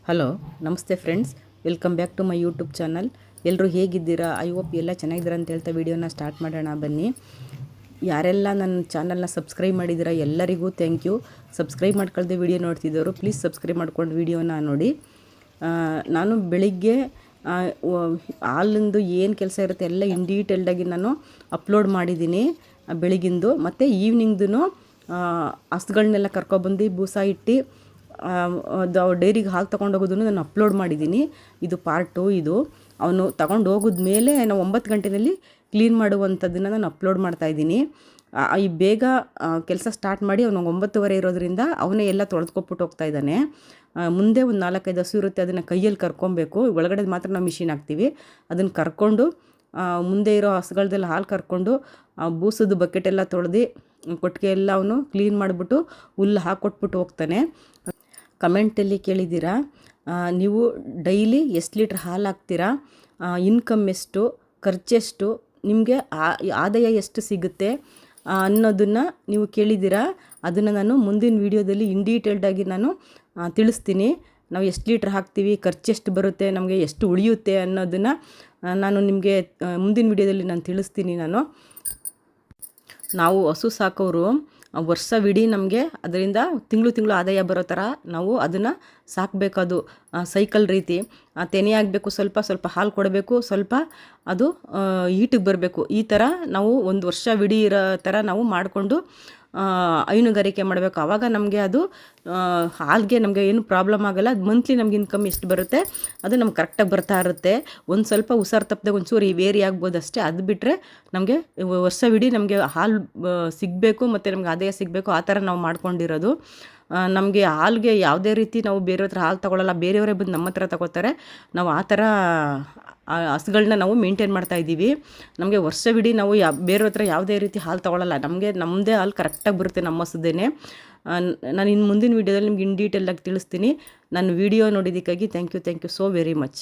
Hello ನಮಸ್ತೆ friends, welcome back to my YouTube channel. ಎಲ್ಲರೂ ಹೇಗಿದ್ದೀರಾ? ಐ ಹೋಪ್ ಎಲ್ಲ ಚೆನ್ನಾಗಿದ್ದೀರಾ ಅಂತ ಹೇಳ್ತಾ ವಿಡಿಯೋನ ಸ್ಟಾರ್ಟ್ ಮಾಡೋಣ ಬನ್ನಿ. ಯಾರೆಲ್ಲ ನನ್ನ ಚಾನಲ್ನ ಸಬ್ಸ್ಕ್ರೈಬ್ ಮಾಡಿದ್ದೀರಾ ಎಲ್ಲರಿಗೂ ಥ್ಯಾಂಕ್ ಯು. ಸಬ್ಸ್ಕ್ರೈಬ್ ಮಾಡ್ಕೊಳ್ದೆ ವಿಡಿಯೋ ನೋಡ್ತಿದ್ದವರು ಪ್ಲೀಸ್ ಸಬ್ಸ್ಕ್ರೈಬ್ ಮಾಡ್ಕೊಂಡು ವಿಡಿಯೋನ ನೋಡಿ. ನಾನು ಬೆಳಿಗ್ಗೆ ಹಾಲಿಂದು ಏನು ಕೆಲಸ ಇರುತ್ತೆ ಎಲ್ಲ ಇನ್ ಡೀಟೇಲ್ಡಾಗಿ ನಾನು ಅಪ್ಲೋಡ್ ಮಾಡಿದ್ದೀನಿ ಬೆಳಿಗ್ಗಿಂದು. ಮತ್ತು ಈವ್ನಿಂಗ್ದು ಹಸುಗಳನ್ನೆಲ್ಲ ಕರ್ಕೊಬಂದು ಬೂಸ ಇಟ್ಟು ಡೈರಿಗೆ ಹಾಲು ತೊಗೊಂಡೋಗೋದನ್ನು ನಾನು ಅಪ್ಲೋಡ್ ಮಾಡಿದ್ದೀನಿ. ಇದು ಪಾರ್ಟ್ 2. ಇದು ಅವನು ತಗೊಂಡು ಹೋಗಿದ ಮೇಲೆ ನಾವು 9 ಗಂಟೆಯಲ್ಲಿ ಕ್ಲೀನ್ ಮಾಡುವಂಥದ್ದನ್ನು ನಾನು ಅಪ್ಲೋಡ್ ಮಾಡ್ತಾಯಿದ್ದೀನಿ. ಈ ಬೇಗ ಕೆಲಸ ಸ್ಟಾರ್ಟ್ ಮಾಡಿ ಅವನು 9:30 ಇರೋದ್ರಿಂದ ಅವನೇ ಎಲ್ಲ ತೊಳೆದ್ಕೊಬಿಟ್ಟು ಹೋಗ್ತಾಯಿದ್ದಾನೆ. ಮುಂದೆ ಒಂದು 4-5 ಹಸು ಇರುತ್ತೆ, ಅದನ್ನು ಕೈಯಲ್ಲಿ ಕರ್ಕೊಬೇಕು. ಒಳಗಡೆ ಮಾತ್ರ ನಾವು ಮಿಷಿನ್ ಹಾಕ್ತೀವಿ. ಅದನ್ನು ಕರ್ಕೊಂಡು ಮುಂದೆ ಇರೋ ಹಸುಗಳದೆಲ್ಲ ಹಾಲು ಕರ್ಕೊಂಡು ಬೂಸದ ಬಕೆಟೆಲ್ಲ ತೊಳೆದು ಕೊಟ್ಟಿಗೆ ಎಲ್ಲ ಅವನು ಕ್ಲೀನ್ ಮಾಡಿಬಿಟ್ಟು ಹುಲ್ಲು ಹಾಕ್ಕೊಟ್ಬಿಟ್ಟು ಹೋಗ್ತಾನೆ. ಕಮೆಂಟಲ್ಲಿ ಕೇಳಿದ್ದೀರಾ, ನೀವು ಡೈಲಿ ಎಷ್ಟು ಲೀಟ್ರ್ ಹಾಲು ಹಾಕ್ತೀರಾ, ಇನ್ಕಮ್ ಎಷ್ಟು, ಖರ್ಚೆಷ್ಟು, ನಿಮಗೆ ಆದಾಯ ಎಷ್ಟು ಸಿಗುತ್ತೆ ಅನ್ನೋದನ್ನು ನೀವು ಕೇಳಿದ್ದೀರಾ. ಅದನ್ನು ನಾನು ಮುಂದಿನ ವೀಡಿಯೋದಲ್ಲಿ ಇನ್ ಡೀಟೇಲ್ಡಾಗಿ ನಾನು ತಿಳಿಸ್ತೀನಿ. ನಾವು ಎಷ್ಟು ಲೀಟ್ರ್ ಹಾಕ್ತೀವಿ, ಖರ್ಚೆಷ್ಟು ಬರುತ್ತೆ, ನಮಗೆ ಎಷ್ಟು ಉಳಿಯುತ್ತೆ ಅನ್ನೋದನ್ನು ನಾನು ನಿಮಗೆ ಮುಂದಿನ ವೀಡಿಯೋದಲ್ಲಿ ನಾನು ತಿಳಿಸ್ತೀನಿ. ನಾವು ಹಸು ಸಾಕೋರು ವರ್ಷವಿಡೀ ನಮಗೆ ಅದರಿಂದ ತಿಂಗಳು ಆದಾಯ ಬರೋ ಥರ ನಾವು ಅದನ್ನು ಸಾಕಬೇಕದು ಸೈಕಲ್ ರೀತಿ. ತೆನೆ ಆಗಬೇಕು, ಸ್ವಲ್ಪ ಹಾಲು ಕೊಡಬೇಕು, ಸ್ವಲ್ಪ ಅದು ಈಟಿಗೆ ಬರಬೇಕು. ಈ ಥರ ನಾವು ಒಂದು ವರ್ಷವಿಡೀ ಇರೋ ಥರ ನಾವು ಮಾಡಿಕೊಂಡು ಹೈನುಗಾರಿಕೆ ಮಾಡಬೇಕು. ಆವಾಗ ನಮಗೆ ಅದು ಹಾಲಿಗೆ ನಮಗೆ ಏನು ಪ್ರಾಬ್ಲಮ್ ಆಗೋಲ್ಲ. ಅದು ಮಂತ್ಲಿ ನಮ್ಗೆ ಇನ್ಕಮ್ ಎಷ್ಟು ಬರುತ್ತೆ ಅದು ನಮ್ಗೆ ಕರೆಕ್ಟಾಗಿ ಬರ್ತಾ ಇರುತ್ತೆ. ಒಂದು ಸ್ವಲ್ಪ ಹುಷಾರು ತಪ್ಪದೆ ಒಂಚೂರು ವೇರಿ ಆಗ್ಬೋದು ಅಷ್ಟೇ. ಅದು ಬಿಟ್ಟರೆ ನಮಗೆ ವರ್ಷವಿಡೀ ನಮಗೆ ಹಾಲು ಸಿಗಬೇಕು ಮತ್ತು ನಮ್ಗೆ ಆದಾಯ ಸಿಗಬೇಕು. ಆ ಥರ ನಾವು ಮಾಡ್ಕೊಂಡಿರೋದು. ನಮಗೆ ಹಾಲಿಗೆ ಯಾವುದೇ ರೀತಿ ನಾವು ಬೇರೆಯವ್ರ ಹತ್ರ ಹಾಲು ತೊಗೊಳ್ಳಲ್ಲ, ಬೇರೆಯವರೇ ಬಂದು ನಮ್ಮ ಹತ್ರ ತಗೋತಾರೆ. ನಾವು ಆ ಥರ ಹಸುಗಳನ್ನ ನಾವು ಮೇಂಟೈನ್ ಮಾಡ್ತಾಯಿದ್ದೀವಿ. ನಮಗೆ ವರ್ಷವಿಡೀ ನಾವು ಬೇರೆಯವ್ರ ಹತ್ರ ಯಾವುದೇ ರೀತಿ ಹಾಲು ತೊಗೊಳ್ಳಲ್ಲ. ನಮ್ಮದೇ ಹಾಲು ಕರೆಕ್ಟಾಗಿ ಬರುತ್ತೆ, ನಮ್ಮ ಹಸುದೇನೆ. ನಾನು ಇನ್ನು ಮುಂದಿನ ವೀಡಿಯೋದಲ್ಲಿ ನಿಮ್ಗೆ ಇನ್ ಡೀಟೇಲಾಗಿ ತಿಳಿಸ್ತೀನಿ. ನಾನು ವೀಡಿಯೋ ನೋಡಿದ್ದಕ್ಕಾಗಿ thank you so very much.